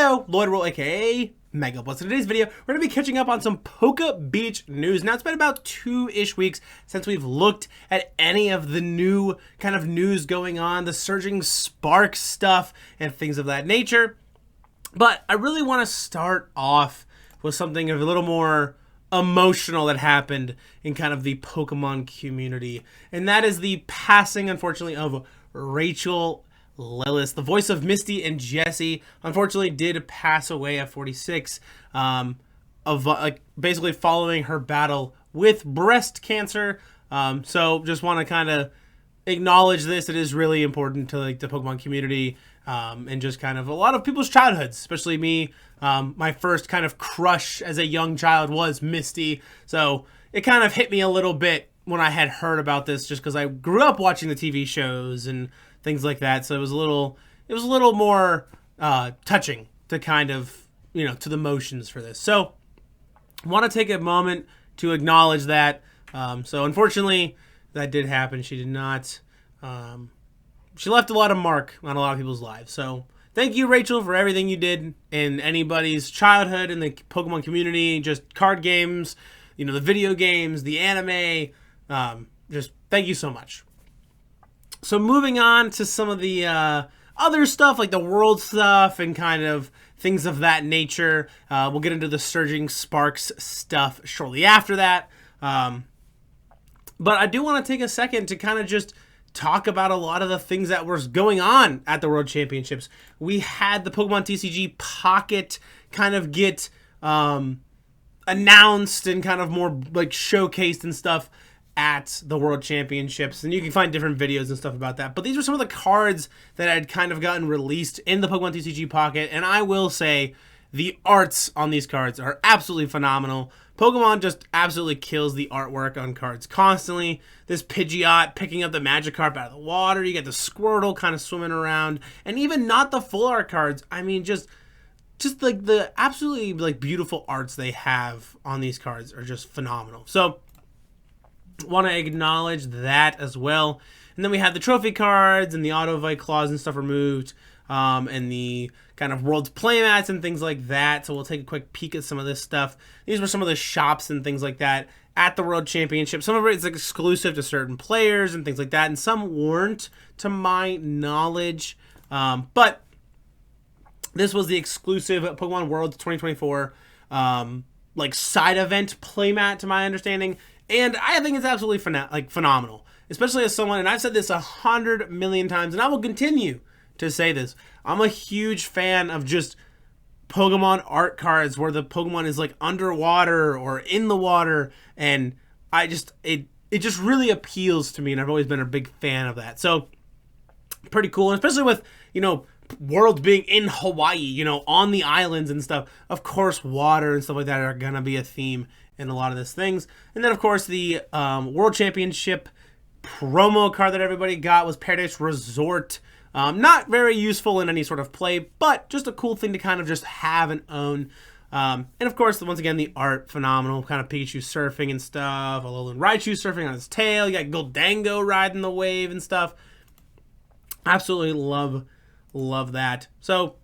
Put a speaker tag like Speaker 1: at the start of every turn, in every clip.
Speaker 1: Yo, Lloyd Ruhl, aka MegaBlitzz. In today's video, we're going to be catching up on some PokeBeach news. Now, it's been about 2-ish weeks since we've looked at any of the new kind of news going on, the surging spark stuff and things of that nature. But I really want to start off with something of a little more emotional that happened in kind of the Pokemon community. And that is the passing, unfortunately, of Rachel Lillis, the voice of Misty and Jessie. Unfortunately did pass away at 46, basically following her battle with breast cancer. So just want to kind of acknowledge this. It is really important to like the Pokemon community, and just kind of a lot of people's childhoods, especially me. My first kind of crush as a young child was Misty, so it kind of hit me a little bit when I had heard about this, just because I grew up watching the TV shows and things like that. So it was a little more touching to kind of, to the motions for this. So I want to take a moment to acknowledge that. So unfortunately that did happen. She did not, she left a lot of mark on a lot of people's lives. So thank you, Rachel, for everything you did in anybody's childhood in the Pokemon community, just card games, the video games, the anime. Just thank you so much. So moving on to some of the other stuff, like the world stuff and kind of things of that nature. We'll get into the Surging Sparks stuff shortly after that. But I do want to take a second to kind of just talk about a lot of the things that were going on at the World Championships. We had the Pokemon TCG Pocket kind of get announced and kind of more like showcased and stuff at the World Championships, and you can find different videos and stuff about that. But these were some of the cards that had kind of gotten released in the Pokemon TCG Pocket, and I will say the arts on these cards are absolutely phenomenal. Pokemon just absolutely kills the artwork on cards constantly. This Pidgeot picking up the Magikarp out of the water, you get the Squirtle kind of swimming around, and even not the full art cards. I mean, just like the absolutely like beautiful arts they have on these cards are just phenomenal. So want to acknowledge that as well. And then we have the trophy cards and the Autovite claws and stuff removed, and the kind of world's playmats and things like that. So we'll take a quick peek at some of this stuff. These were some of the shops and things like that at the World Championship. Some of it is exclusive to certain players and things like that, and some weren't, to my knowledge. But this was the exclusive Pokemon World 2024 like side event playmat, to my understanding. And I think it's absolutely phenomenal, especially as someone, and I've said this 100 million times, and I will continue to say this. I'm a huge fan of just Pokemon art cards where the Pokemon is like underwater or in the water, and it just really appeals to me, and I've always been a big fan of that. So pretty cool, and especially with worlds being in Hawaii, on the islands and stuff. Of course, water and stuff like that are gonna be a theme in a lot of these things. And then, of course, the World Championship promo card that everybody got was Paradise Resort. Not very useful in any sort of play, but just a cool thing to kind of just have and own. And, of course, once again, the art, phenomenal. Kind of Pikachu surfing and stuff. Alolan Raichu surfing on his tail. You got Goldango riding the wave and stuff. Absolutely love that. So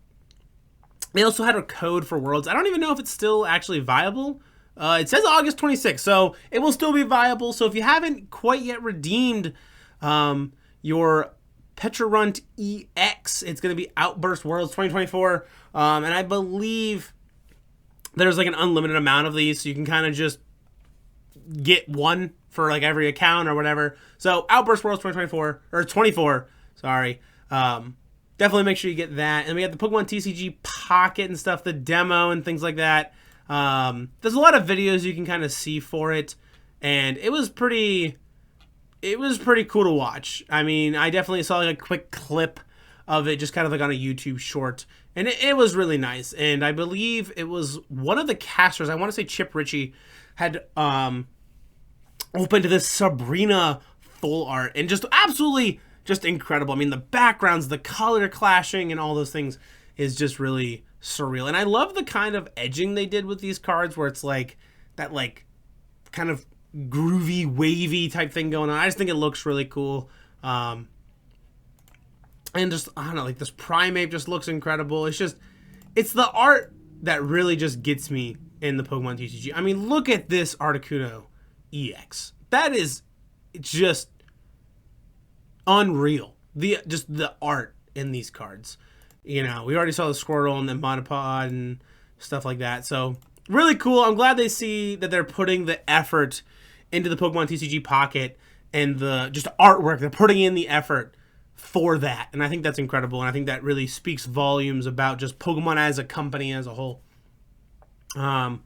Speaker 1: they also had a code for Worlds. I don't even know if it's still actually viable. It says August 26th, so it will still be viable. So if you haven't quite yet redeemed your Petrarunt EX, it's going to be Outburst Worlds 2024. And I believe there's like an unlimited amount of these, so you can kind of just get one for like every account or whatever. So Outburst Worlds 2024, or 24, sorry. Definitely make sure you get that. And we have the Pokemon TCG Pocket and stuff, the demo and things like that. There's a lot of videos you can kind of see for it, and it was pretty cool to watch. I mean, I definitely saw like a quick clip of it, just kind of like on a YouTube short, and it was really nice. And I believe it was one of the casters, I want to say Chip Ritchie, had opened this Sabrina full art, and just absolutely just incredible. I mean, the backgrounds, the color clashing, and all those things is just really surreal. And I love the kind of edging they did with these cards, where it's like that like kind of groovy, wavy type thing going on. I just think it looks really cool. And just, I don't know, like this Primeape just looks incredible. It's just, it's the art that really just gets me in the Pokemon TCG. I mean, look at this Articuno EX. That is just unreal. Just the art in these cards. You know, we already saw the Squirtle and the Monopod and stuff like that. So, really cool. I'm glad they see that they're putting the effort into the Pokemon TCG Pocket and the just artwork. They're putting in the effort for that. And I think that's incredible. And I think that really speaks volumes about just Pokemon as a company as a whole. And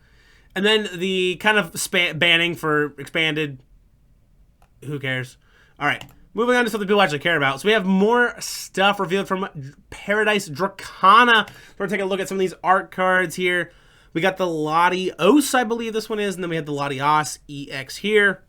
Speaker 1: then the kind of banning for expanded. Who cares? All right. Moving on to something people actually care about. So we have more stuff revealed from Paradise Dracana. We're going to take a look at some of these art cards here. We got the Latios, I believe this one is. And then we have the Latios EX here.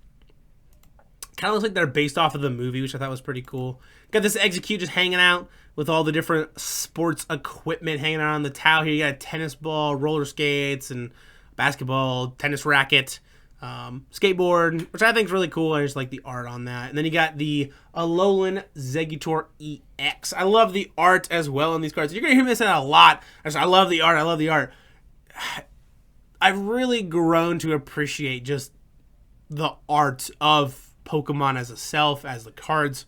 Speaker 1: Kind of looks like they're based off of the movie, which I thought was pretty cool. Got this Execute just hanging out with all the different sports equipment hanging out on the towel here. You got a tennis ball, roller skates, and basketball, tennis racket. Skateboard, which I think is really cool. I just like the art on that. And then you got the Alolan Exeggutor EX. I love the art as well in these cards. You're going to hear me say that a lot. I love the art. I love the art. I've really grown to appreciate just the art of Pokemon as a self, as the cards.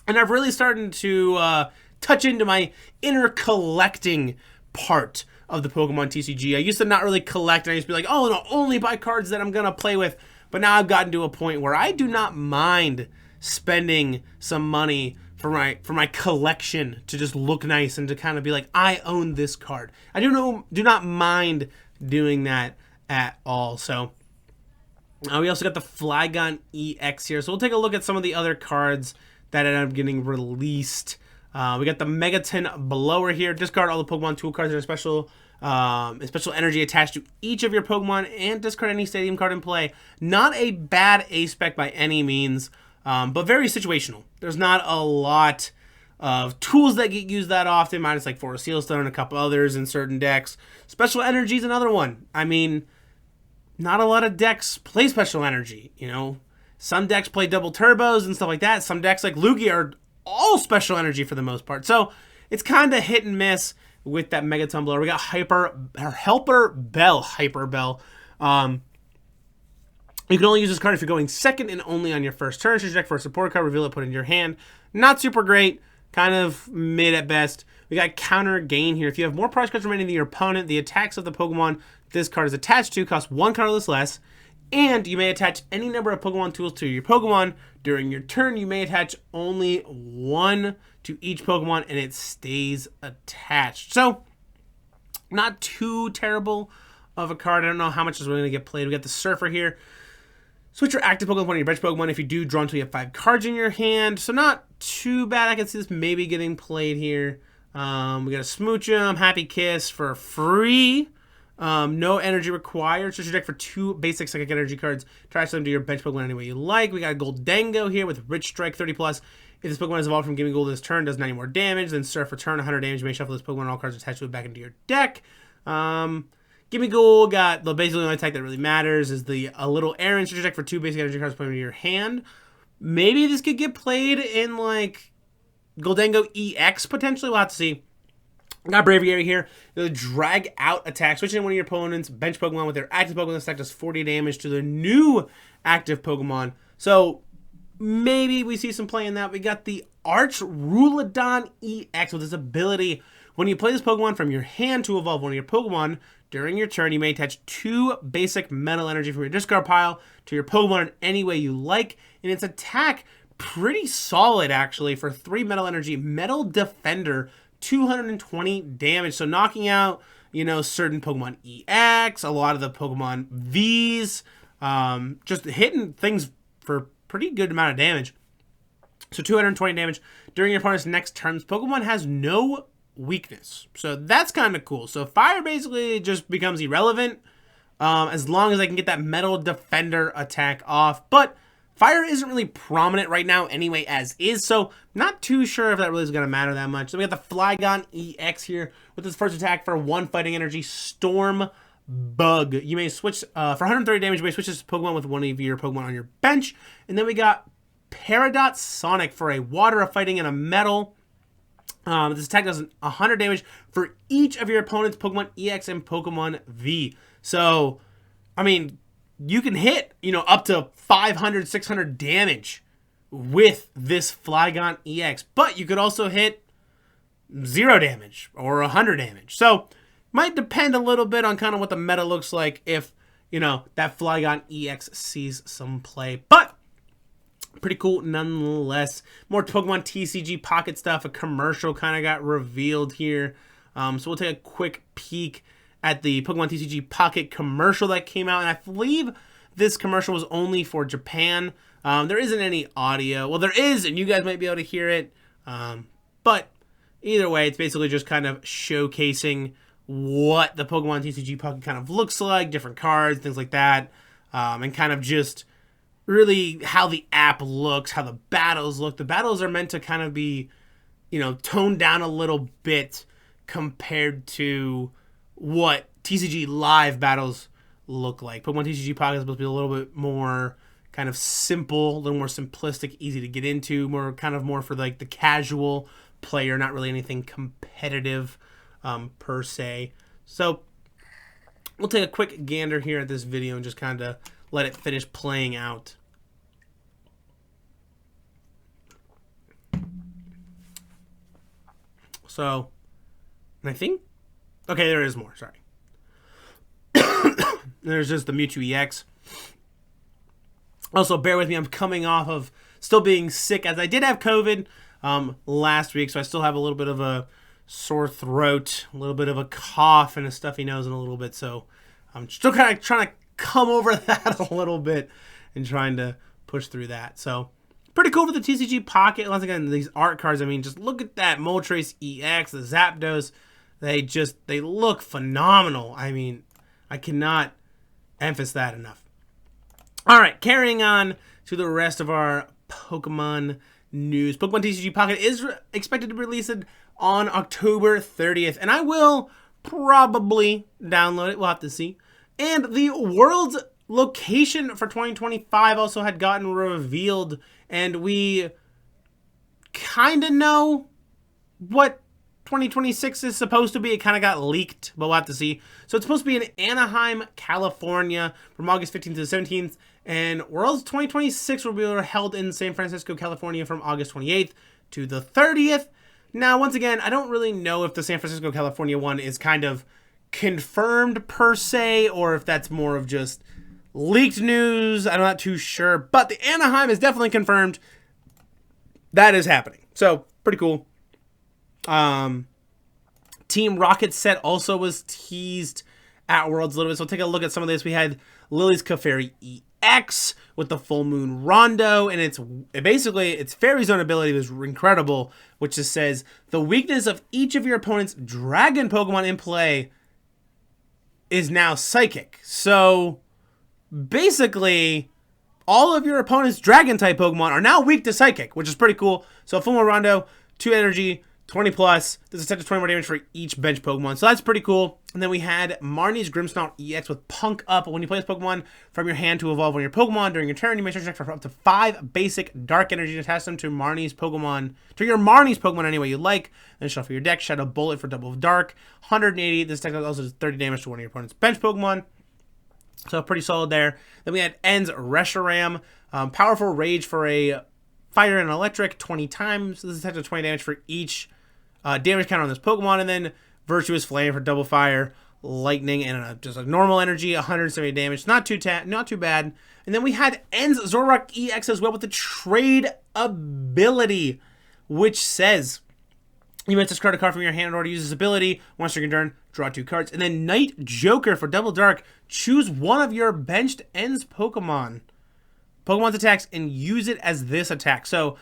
Speaker 1: And I've really started to touch into my inner collecting part of the Pokemon TCG. I used to not really collect, and I used to be like, oh, no, only buy cards that I'm going to play with. But now I've gotten to a point where I do not mind spending some money for my collection to just look nice and to kind of be like, I own this card. I do not mind doing that at all. So we also got the Flygon EX here. So we'll take a look at some of the other cards that ended up getting released. We got the Megaton Blower here. Discard all the Pokemon tool cards that are special energy attached to each of your Pokemon and discard any stadium card in play. Not a bad A-spec by any means, but very situational. There's not a lot of tools that get used that often, minus like Forest Sealstone and a couple others in certain decks. Special Energy is another one. I mean, not a lot of decks play Special Energy, you know. Some decks play double turbos and stuff like that. Some decks like Lugia are all Special Energy for the most part. So it's kind of hit and miss with that Megaton Blower. We got Helper Bell. You can only use this card if you're going second and only on your first turn. Choose your deck for a support card, reveal it, put it in your hand. Not super great, kind of mid at best. We got Counter Gain here. If you have more prize cards remaining than your opponent, the attacks of the Pokemon this card is attached to cost one colorless less. And you may attach any number of Pokemon tools to your Pokemon. During your turn, you may attach only one to each Pokemon, and it stays attached. So, not too terrible of a card. I don't know how much is really going to get played. We got the Surfer here. Switch your active Pokemon to one of your bench Pokemon if you do draw until you have 5 cards in your hand. So, not too bad. I can see this maybe getting played here. We got a Smoochum, Happy Kiss for free. No energy required. Search your deck for 2 basic psychic energy cards. Trash them to your bench Pokemon any way you like. We got a Goldango here with Rich Strike 30+. If this Pokemon is evolved from Giving Gold this turn, does 90 more damage, then Surf return 100 damage. You may shuffle this Pokemon and all cards attached to it back into your deck. Gimme Gold got the basically only attack that really matters is the a little Aaron. Search your deck for 2 basic energy cards put into your hand. Maybe this could get played in like Goldango EX potentially. We'll have to see. Got Braviary here. The drag out attack. Switch in one of your opponent's bench Pokemon with their active Pokemon. This attack does 40 damage to the new active Pokemon. So maybe we see some play in that. We got the Ruhl EX with this ability. When you play this Pokemon from your hand to evolve one of your Pokemon, during your turn, you may attach 2 basic metal energy from your discard pile to your Pokemon in any way you like. And its attack, pretty solid actually, for 3 metal energy. Metal Defender, 220 damage. So knocking out, you know, certain Pokemon EX, a lot of the Pokemon Vs, just hitting things for pretty good amount of damage. So 220 damage. During your opponent's next turn, this Pokemon has no weakness. So that's kind of cool. So fire basically just becomes irrelevant as long as I can get that Metal Defender attack off. But fire isn't really prominent right now anyway as is, so not too sure if that really is going to matter that much. So we got the Flygon EX here with its first attack for 1 fighting energy, Storm Bug. You may switch, for 130 damage, you may switch this Pokemon with one of your Pokemon on your bench. And then we got Peridot Sonic for a water, a fighting, and a metal. This attack does 100 damage for each of your opponent's Pokemon EX and Pokemon V. So, I mean, you can hit, up to 500, 600 damage with this Flygon EX. But you could also hit 0 damage or 100 damage. So, might depend a little bit on kind of what the meta looks like if, that Flygon EX sees some play. But pretty cool nonetheless. More Pokemon TCG Pocket stuff. A commercial kind of got revealed here. So we'll take a quick peek at the Pokemon TCG Pocket commercial that came out. And I believe this commercial was only for Japan. There isn't any audio. Well, there is, and you guys might be able to hear it. But either way, it's basically just kind of showcasing what the Pokemon TCG Pocket kind of looks like, different cards, things like that. And kind of just really how the app looks, how the battles look. The battles are meant to kind of be, toned down a little bit compared to what TCG Live battles look like. Pokemon TCG Pocket is supposed to be a little bit more kind of simple, a little more simplistic, easy to get into, more for like the casual player, not really anything competitive per se. So we'll take a quick gander here at this video and just kind of let it finish playing out. So, and I think, okay, there is more, sorry. There's just the Mewtwo EX. Also, bear with me, I'm coming off of still being sick, as I did have COVID last week, so I still have a little bit of a sore throat, a little bit of a cough, and a stuffy nose in a little bit, so I'm still kind of trying to come over that a little bit and trying to push through that. So, pretty cool for the TCG Pocket. Once again, these art cards, I mean, just look at that Moltres EX, the Zapdos. They look phenomenal. I mean, I cannot emphasize that enough. All right, carrying on to the rest of our Pokemon news. Pokemon TCG Pocket is expected to be released on October 30th, and I will probably download it. We'll have to see. And the world's location for 2025 also had gotten revealed, and we kind of know what 2026 is supposed to be. It kind of got leaked, but we'll have to see. So it's supposed to be in Anaheim, California from August 15th to the 17th, and Worlds 2026 will be held in San Francisco, California from August 28th to the 30th. Now, once again, I don't really know if the San Francisco, California one is kind of confirmed per se, or if that's more of just leaked news. I'm not too sure, but the Anaheim is definitely confirmed. That is happening. So, pretty cool. Team Rocket set also was teased at Worlds a little bit. So take a look at some of this. We had Lily's Clefairy EX with the Full Moon Rondo, and its Fairy Zone ability was incredible, which just says the weakness of each of your opponent's Dragon Pokemon in play is now Psychic. So basically, all of your opponent's Dragon type Pokemon are now weak to Psychic, which is pretty cool. So Full Moon Rondo, 2 energy, 20 plus. This is set to 20 more damage for each bench Pokemon. So that's pretty cool. And then we had Marnie's Grimmsnarl EX with Punk Up. When you play this Pokemon from your hand to evolve on your Pokemon during your turn, you may search for up to 5 basic Dark Energy to attach them to your Marnie's Pokemon any way you like. Then shuffle your deck. Shadow Bullet for double Dark. 180. This attack also does 30 damage to one of your opponent's bench Pokemon. So pretty solid there. Then we had En's Reshiram. Powerful Rage for a Fire and Electric 20 times. This is set to 20 damage for each damage counter on this Pokemon, and then Virtuous Flame for double fire, lightning, and just a normal energy, 170 damage. Not too bad. And then we had En's Zoroark EX as well with the trade ability, which says you may discard a card from your hand in order to use this ability. Once you're turn, draw 2 cards. And then Night Joker for double dark. Choose one of your benched En's Pokemon's attacks and use it as this attack. So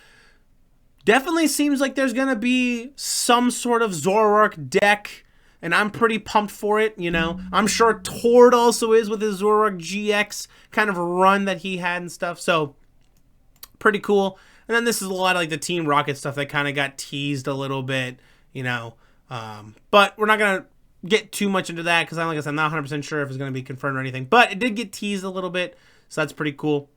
Speaker 1: definitely seems like there's going to be some sort of Zoroark deck, and I'm pretty pumped for it, I'm sure Tord also is with his Zoroark GX kind of run that he had and stuff, so pretty cool. And then this is a lot of like the Team Rocket stuff that kind of got teased a little bit, but we're not going to get too much into that because like I said, I'm not 100% sure if it's going to be confirmed or anything, but it did get teased a little bit, so that's pretty cool.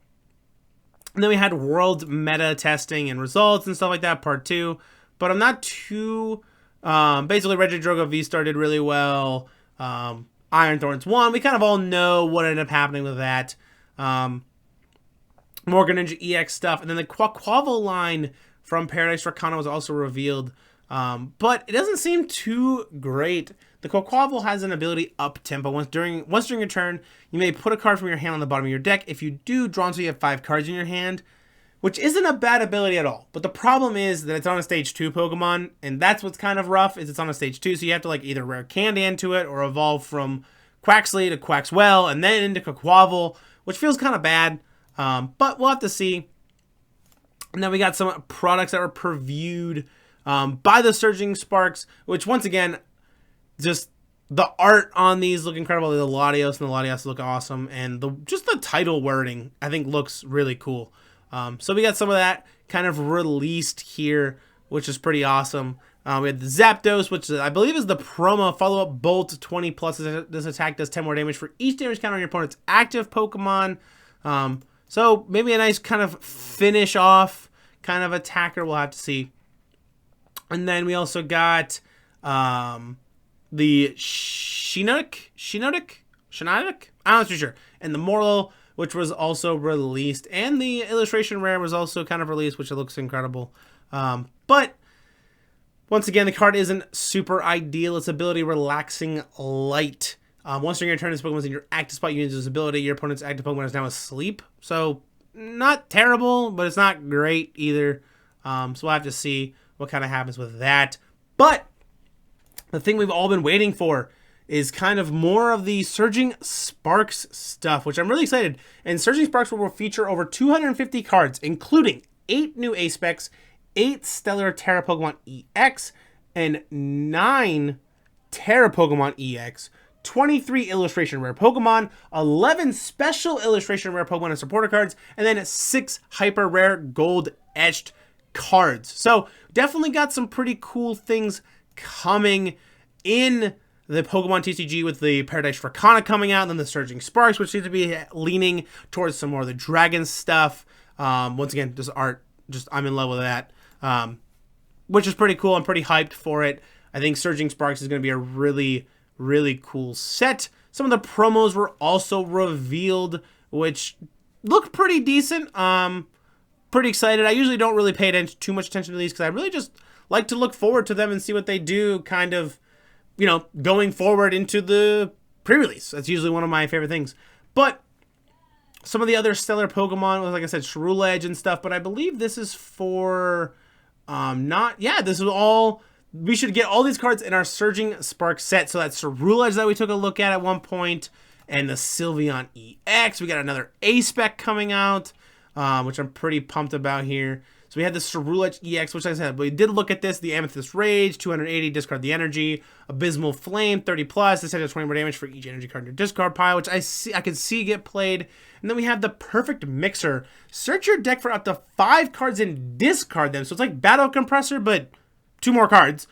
Speaker 1: And then we had world meta testing and results and stuff like that, part 2. but I'm not too... basically, Regidroga V-Star did really well. Iron Thorns won. We kind of all know what ended up happening with that. Morgan Ninja EX stuff. And then the Quaquaval line from Paradise Rakana was also revealed. But it doesn't seem too great. The Quaquaval has an ability up-tempo. Once during your turn, you may put a card from your hand on the bottom of your deck. If you do, draw until you have 5 cards in your hand, which isn't a bad ability at all. But the problem is that it's on a Stage 2 Pokemon, and that's what's kind of rough, is it's on a Stage 2, so you have to like either Rare Candy into it or evolve from Quaxley to Quaxwell and then into Quaquaval, which feels kind of bad, but we'll have to see. And then we got some products that were previewed by the Surging Sparks, which once again, just the art on these look incredible. The Latios and the Latios look awesome, and just the title wording I think looks really cool. So we got some of that kind of released here, which is pretty awesome. We had the Zapdos, which I believe is the promo follow-up Bolt 20 plus. This attack does 10 more damage for each damage counter on your opponent's active Pokemon. So maybe a nice kind of finish off kind of attacker. We'll have to see. And then we also got the Shiinotic? I'm not too sure. And the Morlo, which was also released. And the Illustration Rare was also kind of released, which looks incredible. But once again, the card isn't super ideal. Its ability, Relaxing Light. Once during your turn, this Pokemon is in your active spot. You use this ability. Your opponent's active Pokemon is now asleep. So, not terrible, but it's not great either. So we'll have to see what kind of happens with that. But the thing we've all been waiting for is kind of more of the Surging Sparks stuff, which I'm really excited. And Surging Sparks will feature over 250 cards, including 8 new A-Specs, 8 Stellar Terra Pokemon EX, and 9 Terra Pokemon EX, 23 Illustration Rare Pokemon, 11 Special Illustration Rare Pokemon and Supporter cards, and then 6 Hyper Rare Gold Etched cards. So definitely got some pretty cool things coming in the Pokemon TCG with the Paradise Rakana coming out, and then the Surging Sparks, which seems to be leaning towards some more of the Dragon stuff. Once again, just art, I'm in love with that. Which is pretty cool. I'm pretty hyped for it. I think Surging Sparks is going to be a really, really cool set. Some of the promos were also revealed, which look pretty decent. Pretty excited. I usually don't really pay too much attention to these because I really just like to look forward to them and see what they do kind of, you know, going forward into the pre-release. That's usually one of my favorite things. But some of the other stellar Pokemon, like I said, Shrew Edge and stuff, but I believe this is for this is all, we should get all these cards in our Surging Spark set. So that's Ruhl Edge that we took a look at one point, and the Sylveon EX. We got another A-Spec coming out, which I'm pretty pumped about here. So we had the Ruhl Edge EX, which like I said, we did look at this, the Amethyst Rage, 280, discard the energy, Abysmal Flame, 30 plus, this has 20 more damage for each energy card in your discard pile, which I can see get played. And then we have the Perfect Mixer. Search your deck for up to 5 cards and discard them. So it's like Battle Compressor, but 2 more cards.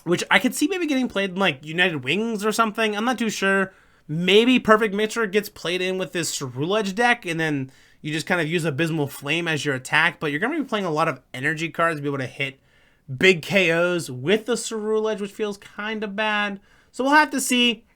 Speaker 1: Which I could see maybe getting played in like United Wings or something. I'm not too sure. Maybe Perfect Mixer gets played in with this Ruhl Edge deck, and then you just kind of use Abysmal Flame as your attack, but you're going to be playing a lot of energy cards to be able to hit big KOs with the Ruhl Edge, which feels kind of bad. So we'll have to see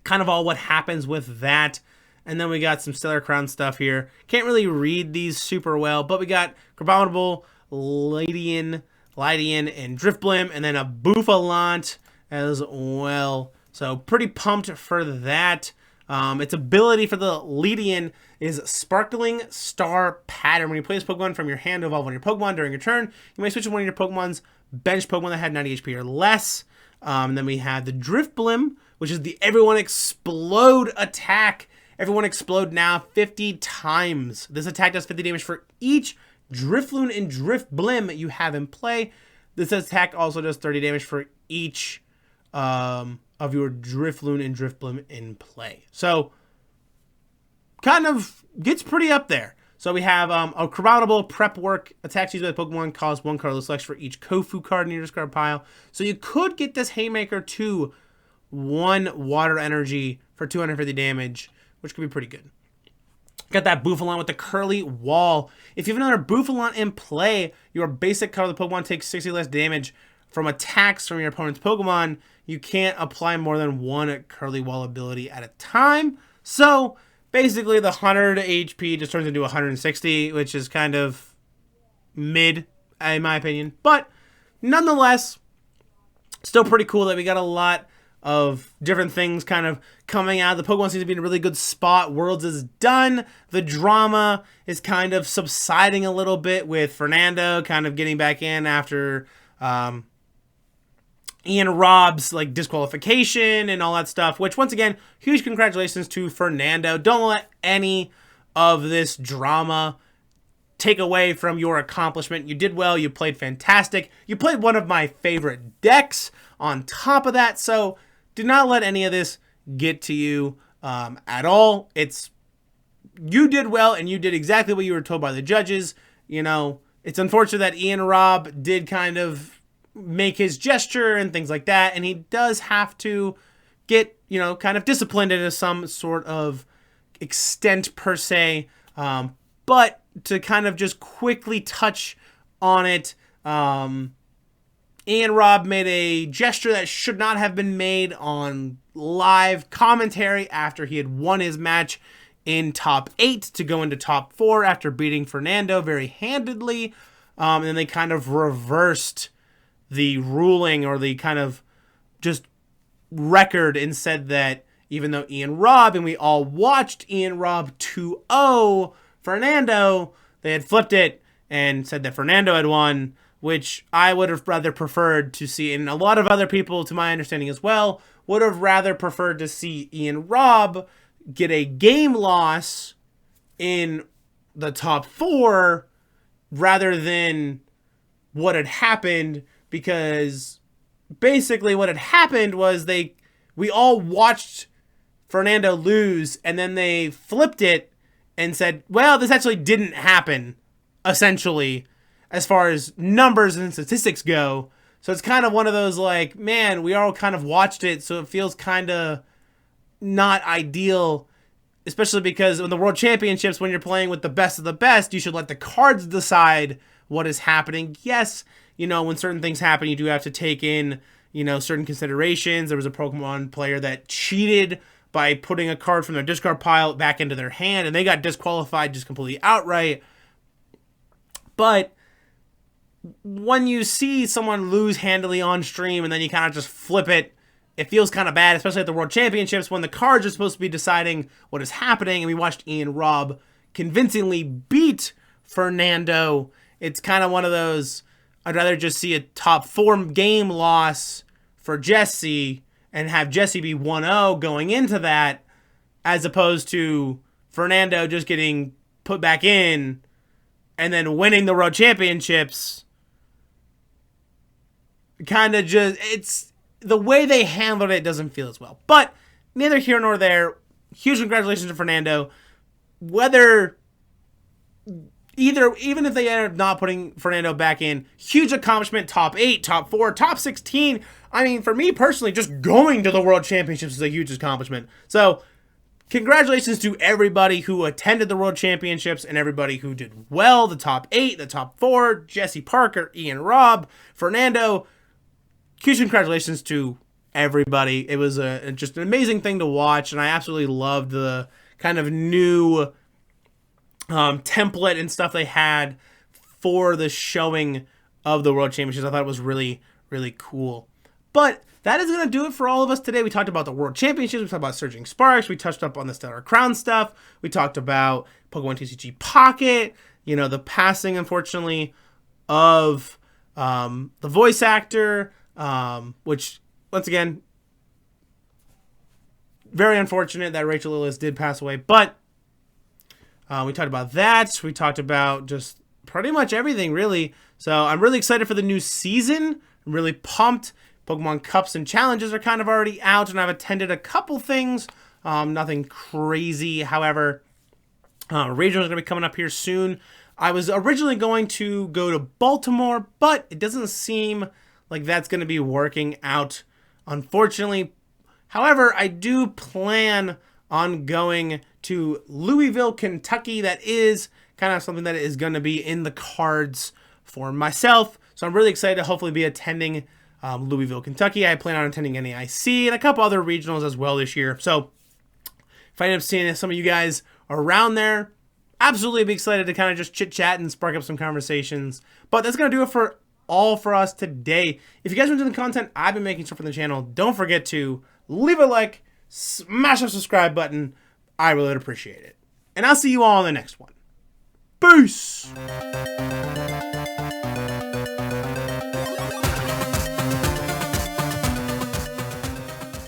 Speaker 1: kind of all what happens with that. And then we got some Stellar Crown stuff here. Can't really read these super well, but we got Crabominable, Lydian, and Driftblim, and then a Bouffalant as well. So pretty pumped for that. Its ability for the Lydian is Sparkling Star Pattern. When you play this Pokemon from your hand to evolve on your Pokemon during your turn, you may switch to one of your Pokemon's bench Pokemon that had 90 HP or less. And then we have the Driftblim, which is the Everyone Explode attack. Everyone Explode now 50 times. This attack does 50 damage for each Drifloon and Driftblim you have in play. This attack also does 30 damage for each of your Drifloon and Driftblim in play. So, kind of gets pretty up there. So we have a Crabominable Prep Work. Attacks used by the Pokemon cost 1 colorless flex for each Kofu card in your discard pile. So you could get this Haymaker to 1 Water Energy for 250 damage, which could be pretty good. Got that Bouffalon with the curly wall. If you have another Bouffalon in play, your basic color of the Pokemon takes 60 less damage from attacks from your opponent's Pokemon. You can't apply more than one curly wall ability at a time. So basically the 100 HP just turns into 160, which is kind of mid, in my opinion. But nonetheless, still pretty cool that we got a lot of different things kind of coming out. The Pokemon seems to be in a really good spot. Worlds is done. The drama is kind of subsiding a little bit with Fernando kind of getting back in after Ian Robb's like disqualification and all that stuff, which once again, huge congratulations to Fernando. Don't let any of this drama take away from your accomplishment. You did well. You played fantastic. You played one of my favorite decks on top of that. So do not let any of this get to you at all. You did well, and you did exactly what you were told by the judges. You know, it's unfortunate that Ian Robb did kind of make his gesture and things like that, and he does have to get, you know, kind of disciplined into some sort of extent per se. But to kind of just quickly touch on it, Ian Robb made a gesture that should not have been made on live commentary after he had won his match in top 8 to go into top 4 after beating Fernando very handedly. And then they kind of reversed the ruling or the kind of just record and said that even though Ian Robb, and we all watched Ian Robb 2-0 Fernando, they had flipped it and said that Fernando had won, which I would have rather preferred to see, and a lot of other people, to my understanding as well, would have rather preferred to see Ian Robb get a game loss in the top 4 rather than what had happened, because basically what had happened was we all watched Fernando lose, and then they flipped it and said, well, this actually didn't happen, essentially, as far as numbers and statistics go. So it's kind of one of those like, man, we all kind of watched it, so it feels kind of not ideal, especially because in the World Championships, when you're playing with the best of the best, you should let the cards decide what is happening. Yes, you know, when certain things happen, you do have to take in, you know, certain considerations. There was a Pokemon player that cheated by putting a card from their discard pile back into their hand, and they got disqualified just completely outright. But when you see someone lose handily on stream and then you kind of just flip it, it feels kind of bad, especially at the World Championships when the cards are supposed to be deciding what is happening. And we watched Ian Robb convincingly beat Fernando. It's kind of one of those, I'd rather just see a top 4 game loss for Jesse and have Jesse be 1-0 going into that, as opposed to Fernando just getting put back in and then winning the World Championships. Kind of just, it's the way they handled it doesn't feel as well. But neither here nor there. Huge congratulations to Fernando. Whether even if they end up not putting Fernando back in, huge accomplishment. Top 8, top 4, top 16. I mean, for me personally, just going to the World Championships is a huge accomplishment. So congratulations to everybody who attended the World Championships and everybody who did well. The top 8, the top 4, Jesse Parker, Ian Robb, Fernando. Huge congratulations to everybody. It was just an amazing thing to watch, and I absolutely loved the kind of new template and stuff they had for the showing of the World Championships. I thought it was really, really cool. But that is going to do it for all of us today. We talked about the World Championships. We talked about Surging Sparks. We touched up on the Stellar Crown stuff. We talked about Pokemon TCG Pocket. You know, the passing, unfortunately, of the voice actor, which, once again, very unfortunate that Rachel Lillis did pass away. But we talked about that. We talked about just pretty much everything, really. So I'm really excited for the new season. I'm really pumped. Pokemon Cups and Challenges are kind of already out, and I've attended a couple things. Nothing crazy. However, Regionals are going to be coming up here soon. I was originally going to go to Baltimore, but it doesn't seem like that's going to be working out, unfortunately. However, I do plan on going to Louisville, Kentucky. That is kind of something that is going to be in the cards for myself. So I'm really excited to hopefully be attending Louisville, Kentucky. I plan on attending NAIC and a couple other regionals as well this year. So if I end up seeing some of you guys around there, absolutely be excited to kind of just chit chat and spark up some conversations. But that's going to do it for us today. If you guys are into the content I've been making for the channel, don't forget to leave a like, smash the subscribe button. I really would appreciate it. And I'll see you all in the next one. Peace!